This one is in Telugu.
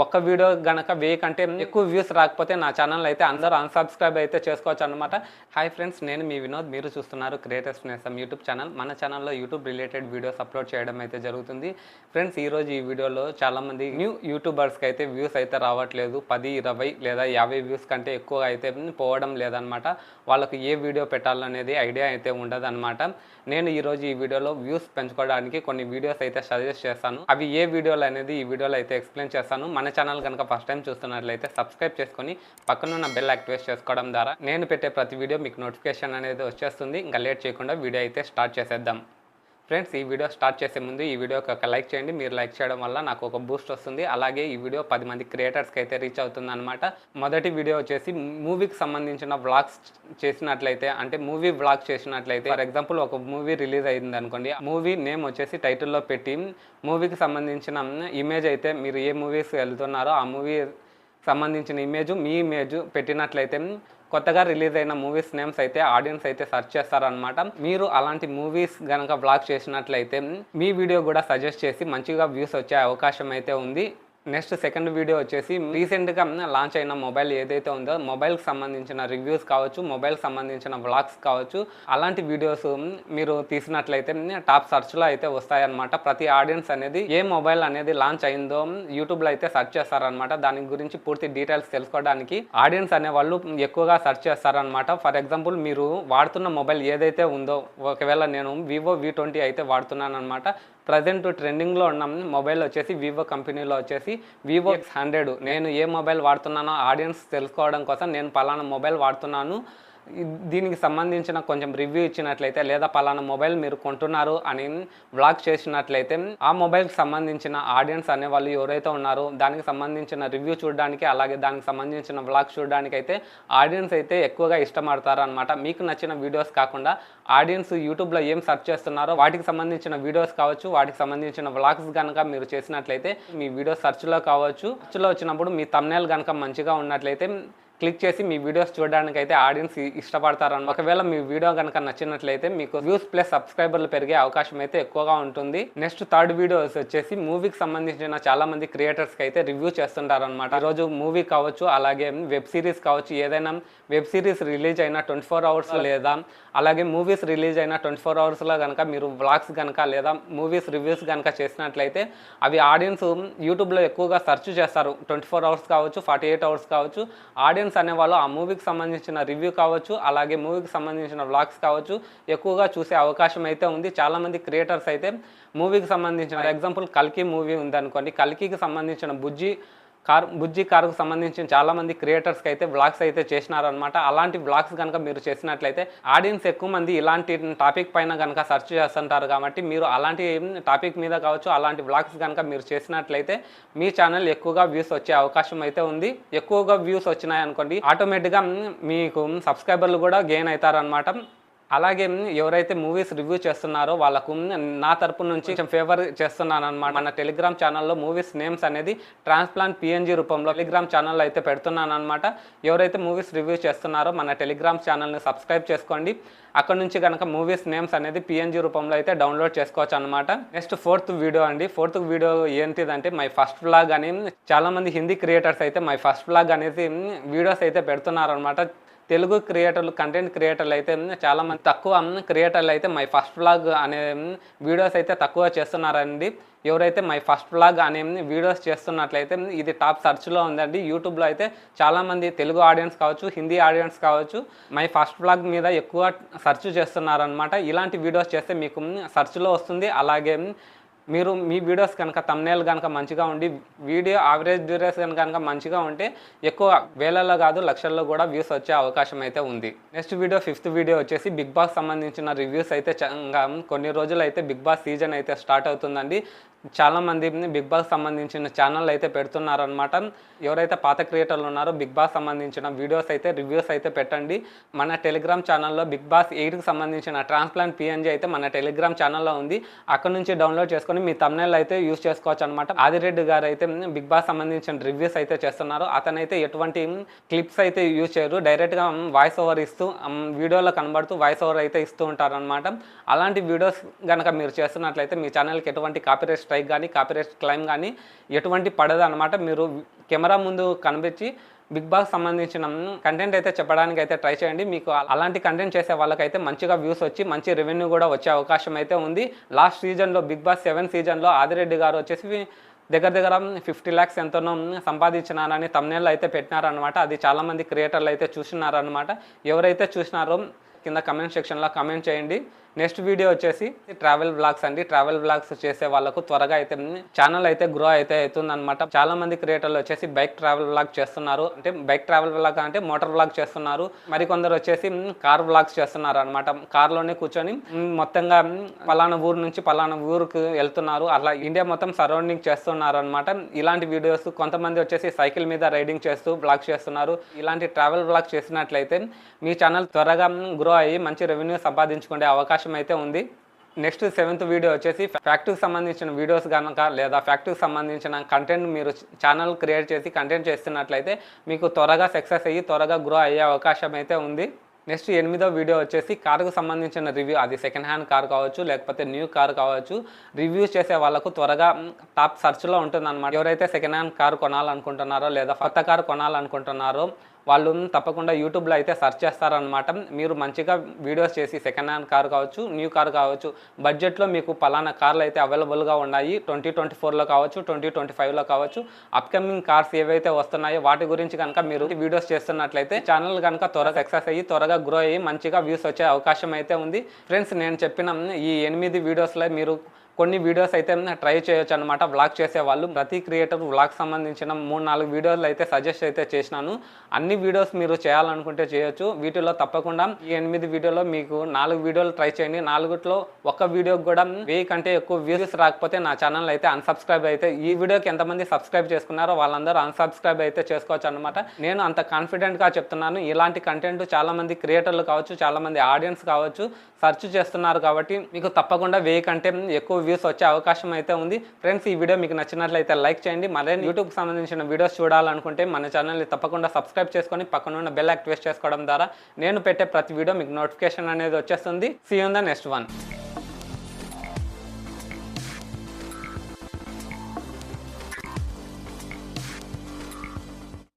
ఒక్క వీడియో గనక 1000 కంటే ఎక్కువ వ్యూస్ రాకపోతే నా ఛానల్ అయితే అందరూ అన్‌సబ్‌స్క్రైబ్ అయితే చేసుకోవచ్చు అన్నమాట. హాయ్ ఫ్రెండ్స్, నేను మీ వినోద్. మీరు చూస్తున్నారు క్రియేటర్స్ నేస్తం యూట్యూబ్ ఛానల్. మన ఛానల్‌లో యూట్యూబ్ రిలేటెడ్ వీడియోస్ అప్లోడ్ చేయడం అయితే జరుగుతుంది. ఫ్రెండ్స్, ఈరోజు ఈ వీడియోలో చాలామంది న్యూ యూట్యూబర్స్‌కి అయితే వ్యూస్ అయితే రావట్లేదు. 10, 20 లేదా 50 వ్యూస్ కంటే ఎక్కువ అయితే పోవడం లేదనమాట. వాళ్ళకు ఏ వీడియో పెట్టాలనేది ఐడియా అయితే ఉండదన్నమాట. నేను ఈరోజు ఈ వీడియోలో వ్యూస్ పెంచుకోవడానికి కొన్ని వీడియోస్ అయితే సజెస్ట్ చేస్తాను. అవి ఏ వీడియోలు అనేది ఈ వీడియోలో అయితే ఎక్స్ప్లెయిన్ చేస్తాను. మన ఛానల్ కనుక ఫస్ట్ టైం చూస్తున్నట్లయితే సబ్స్క్రైబ్ చేసుకొని పక్కనున్న బెల్ యాక్టివేట్ చేసుకోవడం ద్వారా నేను పెట్టే ప్రతి వీడియో మీకు నోటిఫికేషన్ అనేది వచ్చేస్తుంది. ఇంకా లేట్ చేయకుండా వీడియో అయితే స్టార్ట్ చేసేద్దాం. ఫ్రెండ్స్, ఈ వీడియో స్టార్ట్ చేసే ముందు ఈ వీడియోకి ఒక లైక్ చేయండి. మీరు లైక్ చేయడం వల్ల నాకు ఒక బూస్ట్ వస్తుంది. అలాగే ఈ వీడియో 10 మంది క్రియేటర్స్కి అయితే రీచ్ అవుతుంది అనమాట. మొదటి వీడియో వచ్చేసి మూవీకి సంబంధించిన వ్లాగ్స్ చేసినట్లయితే, అంటే మూవీ వ్లాగ్ చేసినట్లయితే, ఫర్ ఎగ్జాంపుల్ ఒక మూవీ రిలీజ్ అయింది అనుకోండి. మూవీ నేమ్ వచ్చేసి టైటిల్లో పెట్టి మూవీకి సంబంధించిన ఇమేజ్ అయితే మీరు ఏ మూవీస్ వెళ్తున్నారో ఆ మూవీ సంబంధించిన మీ ఇమేజ్ పెట్టినట్లయితే కొత్తగా రిలీజ్ అయిన మూవీస్ నేమ్స్ అయితే ఆడియన్స్ అయితే సెర్చ్ చేస్తారనమాట. మీరు అలాంటి మూవీస్ కనుక వ్లాగ్ చేసినట్లయితే మీ వీడియో కూడా సజెస్ట్ చేసి మంచిగా వ్యూస్ వచ్చే అవకాశం అయితే ఉంది. నెక్స్ట్ సెకండ్ వీడియో వచ్చేసి రీసెంట్గా లాంచ్ అయిన మొబైల్ ఏదైతే ఉందో మొబైల్కి సంబంధించిన రివ్యూస్ కావచ్చు, మొబైల్కి సంబంధించిన వ్లాగ్స్ కావచ్చు, అలాంటి వీడియోస్ మీరు తీసినట్లయితే టాప్ సర్చ్లో అయితే వస్తాయన్నమాట. ప్రతి ఆడియన్స్ అనేది ఏ మొబైల్ అనేది లాంచ్ అయిందో యూట్యూబ్లో అయితే సెర్చ్ చేస్తారనమాట. దాని గురించి పూర్తి డీటెయిల్స్ తెలుసుకోవడానికి ఆడియన్స్ అనేవాళ్ళు ఎక్కువగా సెర్చ్ చేస్తారనమాట. ఫర్ ఎగ్జాంపుల్, మీరు వాడుతున్న మొబైల్ ఏదైతే ఉందో, ఒకవేళ నేను వివో V20 అయితే వాడుతున్నాను అనమాట. ప్రజెంట్ ట్రెండింగ్లో ఉన్న మొబైల్ వచ్చేసి వివో కంపెనీలో వచ్చేసి వివో X100. నేను ఏ మొబైల్ వాడుతున్నానో ఆడియన్స్ తెలుసుకోవడం కోసం నేను పలానా మొబైల్ వాడుతున్నాను, దీనికి సంబంధించిన కొంచెం రివ్యూ ఇచ్చినట్లయితే, లేదా పలానా మొబైల్ మీరు కొంటున్నారు అని వ్లాగ్ చేసినట్లయితే ఆ మొబైల్కి సంబంధించిన ఆడియన్స్ అనేవాళ్ళు ఎవరైతే ఉన్నారో దానికి సంబంధించిన రివ్యూ చూడడానికి, అలాగే దానికి సంబంధించిన వ్లాగ్ చూడడానికి అయితే ఆడియన్స్ అయితే ఎక్కువగా ఇష్టపడతారు అనమాట. మీకు నచ్చిన వీడియోస్ కాకుండా ఆడియన్స్ యూట్యూబ్లో ఏం సెర్చ్ చేస్తున్నారో వాటికి సంబంధించిన వీడియోస్ కావచ్చు, వాటికి సంబంధించిన వ్లాగ్స్ కనుక మీరు చేసినట్లయితే మీ వీడియో సెర్చ్లో కావచ్చు, సెర్చ్లో వచ్చినప్పుడు మీ థంబ్నెయిల్ కనుక మంచిగా ఉన్నట్లయితే క్లిక్ చేసి మీ వీడియోస్ చూడడానికి అయితే ఆడియన్స్ ఇష్టపడతారు. ఒకవేళ మీ వీడియో కనుక నచ్చినట్లయితే మీకు వ్యూస్ ప్లస్ సబ్స్క్రైబర్లు పెరిగే అవకాశం అయితే ఎక్కువగా ఉంటుంది. నెక్స్ట్ థర్డ్ వీడియోస్ వచ్చేసి మూవీకి సంబంధించిన చాలా మంది క్రియేటర్స్కి అయితే రివ్యూ చేస్తుంటారు అనమాట. ఈరోజు మూవీ కావచ్చు, అలాగే వెబ్ సిరీస్ కావచ్చు, ఏదైనా వెబ్ సిరీస్ రిలీజ్ అయిన 24 అవర్స్ లేదా అలాగే మూవీస్ రిలీజ్ అయిన 24 అవర్స్లో కనుక మీరు వ్లాగ్స్ కనుక లేదా మూవీస్ రివ్యూస్ కనుక చేసినట్లయితే అవి ఆడియన్స్ యూట్యూబ్లో ఎక్కువగా సెర్చ్ చేస్తారు. 24 అవర్స్ కావచ్చు, 48 అవర్స్ కావచ్చు. ఆడియన్స్ అనేవాళ్ళు ఆ మూవీకి సంబంధించిన రివ్యూ కావచ్చు, అలాగే మూవీకి సంబంధించిన వ్లాగ్స్ కావచ్చు ఎక్కువగా చూసే అవకాశం అయితే ఉంది. చాలామంది క్రియేటర్స్ అయితే మూవీకి సంబంధించిన, ఫర్ ఎగ్జాంపుల్ కల్కి మూవీ ఉందనుకోండి, కల్కికి సంబంధించిన బుజ్జి కారుకు సంబంధించిన చాలామంది క్రియేటర్స్కి అయితే వ్లాగ్స్ అయితే చేసినారనమాట. అలాంటి వ్లాగ్స్ కనుక మీరు చేసినట్లయితే ఆడియన్స్ ఎక్కువ మంది ఇలాంటి టాపిక్ పైన కనుక సెర్చ్ చేస్తుంటారు. కాబట్టి మీరు అలాంటి టాపిక్ మీద కావచ్చు, అలాంటి వ్లాగ్స్ కనుక మీరు చేసినట్లయితే మీ ఛానల్ ఎక్కువగా వ్యూస్ వచ్చే అవకాశం అయితే ఉంది. ఎక్కువగా వ్యూస్ వచ్చినాయనుకోండి, ఆటోమేటిక్గా మీకు సబ్స్క్రైబర్లు కూడా గెయిన్ అవుతారనమాట. అలాగే ఎవరైతే మూవీస్ రివ్యూ చేస్తున్నారో వాళ్ళకు నా తరపు నుంచి కొంచెం ఫేవర్ చేస్తున్నాను అనమాట. మన టెలిగ్రామ్ ఛానల్లో మూవీస్ నేమ్స్ అనేది ట్రాన్స్ప్లాంట్ PNG రూపంలో టెలిగ్రామ్ ఛానల్లో అయితే పెడుతున్నాను అనమాట. ఎవరైతే మూవీస్ రివ్యూ చేస్తున్నారో మన టెలిగ్రామ్ ఛానల్ని సబ్స్క్రైబ్ చేసుకోండి. అక్కడ నుంచి కనుక మూవీస్ నేమ్స్ అనేది PNG రూపంలో అయితే డౌన్లోడ్ చేసుకోవచ్చు అనమాట. నెక్స్ట్ ఫోర్త్ వీడియో అండి. ఫోర్త్ వీడియో ఏంటిదంటే మై ఫస్ట్ వ్లాగ్ అని. చాలామంది హిందీ క్రియేటర్స్ అయితే మై ఫస్ట్ వ్లాగ్ అనేది వీడియోస్ అయితే పెడుతున్నారు అనమాట. తెలుగు క్రియేటర్లు, కంటెంట్ క్రియేటర్లు అయితే చాలామంది తక్కువ క్రియేటర్లు అయితే మై ఫస్ట్ వ్లాగ్ అనే వీడియోస్ అయితే తక్కువ చేస్తున్నారండి. ఎవరైతే మై ఫస్ట్ వ్లాగ్ అనే వీడియోస్ చేస్తున్నట్లయితే ఇది టాప్ సర్చ్లో ఉందండి. యూట్యూబ్లో అయితే చాలామంది తెలుగు ఆడియన్స్ కావచ్చు, హిందీ ఆడియన్స్ కావచ్చు మై ఫస్ట్ వ్లాగ్ మీద ఎక్కువ సెర్చ్ చేస్తున్నారనమాట. ఇలాంటి వీడియోస్ చేస్తే మీకు సెర్చ్లో వస్తుంది. అలాగే మీరు మీ వీడియోస్ కనుక థంబ్నెయిల్ కనుక మంచిగా ఉండి వీడియో యావరేజ్ డ్యూరేషన్ కనుక మంచిగా ఉంటే ఎక్కువ వేలల్లో కాదు లక్షల్లో కూడా వ్యూస్ వచ్చే అవకాశం అయితే ఉంది. నెక్స్ట్ వీడియో ఫిఫ్త్ వీడియో వచ్చేసి బిగ్ బాస్ సంబంధించిన రివ్యూస్ అయితే కొన్ని రోజులు అయితే బిగ్ బాస్ సీజన్ అయితే స్టార్ట్ అవుతుందండి. చాలామంది బిగ్ బాస్ సంబంధించిన ఛానల్ అయితే పెడుతున్నారనమాట. ఎవరైతే పాత క్రియేటర్లు ఉన్నారో బిగ్ బాస్ సంబంధించిన వీడియోస్ అయితే రివ్యూస్ అయితే పెట్టండి. మన టెలిగ్రామ్ ఛానల్లో బిగ్ బాస్ 8కి సంబంధించిన ట్రాన్స్ప్లాంట్ PNG అయితే మన టెలిగ్రామ్ ఛానల్లో ఉంది. అక్కడ నుంచి డౌన్లోడ్ చేసుకొని మీ థంబ్నెయిల్ అయితే యూస్ చేసుకోవచ్చు అనమాట. ఆదిరెడ్డి గారు అయితే బిగ్ బాస్ సంబంధించిన రివ్యూస్ అయితే చేస్తున్నారు. అతనైతే ఎటువంటి క్లిప్స్ అయితే యూజ్ చేయరు, డైరెక్ట్గా వాయిస్ ఓవర్ ఇస్తూ వీడియోలో కనబడుతూ వాయిస్ ఓవర్ అయితే ఇస్తూ ఉంటారనమాట. అలాంటి వీడియోస్ కనుక మీరు చేస్తున్నట్లయితే మీ ఛానల్కి ఎటువంటి కాపీరైట్ స్ట్రైక్ కానీ కాపీరైట్ క్లెయిమ్ కానీ ఎటువంటి పడదు అనమాట. మీరు కెమెరా ముందు కనిపించి బిగ్ బాస్ సంబంధించిన కంటెంట్ అయితే చెప్పడానికి అయితే ట్రై చేయండి. మీకు అలాంటి కంటెంట్ చేసే వాళ్ళకైతే మంచిగా వ్యూస్ వచ్చి మంచి రెవెన్యూ కూడా వచ్చే అవకాశం అయితే ఉంది. లాస్ట్ సీజన్లో బిగ్ బాస్ 7 సీజన్లో ఆదిరెడ్డి గారు వచ్చేసి దగ్గర 50 lakhs ఎంతనో సంపాదించినారని తమ్నేల్ అయితే పెట్టినారనమాట. అది చాలామంది క్రియేటర్లు అయితే చూసినారనమాట. ఎవరైతే చూసినారో కింద కమెంట్ సెక్షన్లో కమెంట్ చేయండి. నెక్స్ట్ వీడియో వచ్చేసి ట్రావెల్ వ్లాగ్స్ అండి. ట్రావెల్ వ్లాగ్స్ చేసే వాళ్ళకు త్వరగా అయితే ఛానల్ అయితే గ్రో అయితే అవుతుందన్నమాట. చాలా మంది క్రియేటర్లు వచ్చేసి బైక్ ట్రావెల్ వ్లాగ్ చేస్తున్నారు. అంటే బైక్ ట్రావెల్ వ్లాగ్ అంటే మోటార్ వ్లాగ్ చేస్తున్నారు. మరికొందరు వచ్చేసి కార్ వ్లాగ్స్ చేస్తున్నారు అనమాట. కార్లోనే కూర్చొని మొత్తంగా పలానా ఊరు నుంచి పలానా ఊరుకు వెళ్తున్నారు. అలా ఇండియా మొత్తం సరౌండింగ్ చేస్తున్నారు అనమాట. ఇలాంటి వీడియోస్ కొంతమంది వచ్చేసి సైకిల్ మీద రైడింగ్ చేస్తూ వ్లాగ్ చేస్తున్నారు. ఇలాంటి ట్రావెల్ వ్లాగ్ చేసినట్లయితే మీ ఛానల్ త్వరగా గ్రో అయ్యి మంచి రెవెన్యూ సంపాదించుకునే అవకాశం అయితే ఉంది. నెక్స్ట్ 7th వీడియో వచ్చేసి ఫ్యాక్ట్కి సంబంధించిన వీడియోస్ కనుక లేదా ఫ్యాక్ట్కి సంబంధించిన కంటెంట్ మీరు ఛానల్ క్రియేట్ చేసి కంటెంట్ చేస్తున్నట్లయితే మీకు త్వరగా సక్సెస్ అయ్యి త్వరగా గ్రో అయ్యే అవకాశం అయితే ఉంది. నెక్స్ట్ 8వ వీడియో వచ్చేసి కారుకు సంబంధించిన రివ్యూ. అది సెకండ్ హ్యాండ్ కార్ కావచ్చు లేకపోతే న్యూ కార్ కావచ్చు. రివ్యూస్ చేసే వాళ్ళకు త్వరగా టాప్ సర్చ్లో ఉంటుందన్నమాట. ఎవరైతే సెకండ్ హ్యాండ్ కార్ కొనాలనుకుంటున్నారో లేదా కొత్త కార్ కొనాలనుకుంటున్నారో వాళ్ళు తప్పకుండా యూట్యూబ్లో అయితే సెర్చ్ చేస్తారనమాట. మీరు మంచిగా వీడియోస్ చేసి సెకండ్ హ్యాండ్ కార్ కావచ్చు న్యూ కార్ కావచ్చు బడ్జెట్లో మీకు పలానా కార్లు అయితే అవైలబుల్గా ఉన్నాయి. 2024లో కావచ్చు 2025లో కావచ్చు. అప్కమింగ్ కార్స్ ఏవైతే వస్తున్నాయో వాటి గురించి కనుక మీరు వీడియోస్ చేస్తున్నట్లయితే ఛానల్ కనుక త్వరగా సక్సెస్ అయ్యి త్వరగా గ్రో అయ్యి మంచిగా వ్యూస్ వచ్చే అవకాశం అయితే ఉంది. ఫ్రెండ్స్, నేను చెప్పిన ఈ 8 వీడియోస్లో మీరు కొన్ని వీడియోస్ అయితే ట్రై చేయొచ్చు అనమాట. వ్లాగ్ చేసేవాళ్ళు ప్రతి క్రియేటర్ వ్లాగ్ సంబంధించిన 3-4 వీడియోలు అయితే సజెస్ట్ అయితే చేసినాను. అన్ని వీడియోస్ మీరు చేయాలనుకుంటే చేయొచ్చు. వీటిలో తప్పకుండా ఈ 8 వీడియోలో మీకు 4 వీడియోలు ట్రై చేయండి. 4లో ఒక్క వీడియోకి కూడా 1000 కంటే ఎక్కువ వ్యూస్ రాకపోతే నా ఛానల్ అయితే అన్సబ్స్క్రైబ్ అయితే ఈ వీడియోకి ఎంతమంది సబ్స్క్రైబ్ చేసుకున్నారో వాళ్ళందరూ అన్సబ్స్క్రైబ్ అయితే చేసుకోవచ్చు అనమాట. నేను అంత కాన్ఫిడెంట్గా చెప్తున్నాను. ఇలాంటి కంటెంట్ చాలామంది క్రియేటర్లు కావచ్చు చాలామంది ఆడియన్స్ కావచ్చు సెర్చ్ చేస్తున్నారు కాబట్టి మీకు తప్పకుండా 1000 కంటే ఎక్కువ వ్యూస్ వచ్చే అవకాశం అయితే ఉంది. ఫ్రెండ్స్, ఈ వీడియో మీకు నచ్చినట్లయితే లైక్ చేయండి. మరిన్ని యూట్యూబ్కి సంబంధించిన వీడియోస్ చూడాలనుకుంటే మన ఛానల్ని తప్పకుండా సబ్స్క్రైబ్ చేసుకొని పక్కన ఉన్న బెల్ యాక్టివేట్ చేసుకోవడం ద్వారా నేను పెట్టే ప్రతి వీడియో మీకు నోటిఫికేషన్ అనేది వచ్చేస్తుంది. See you in the next one.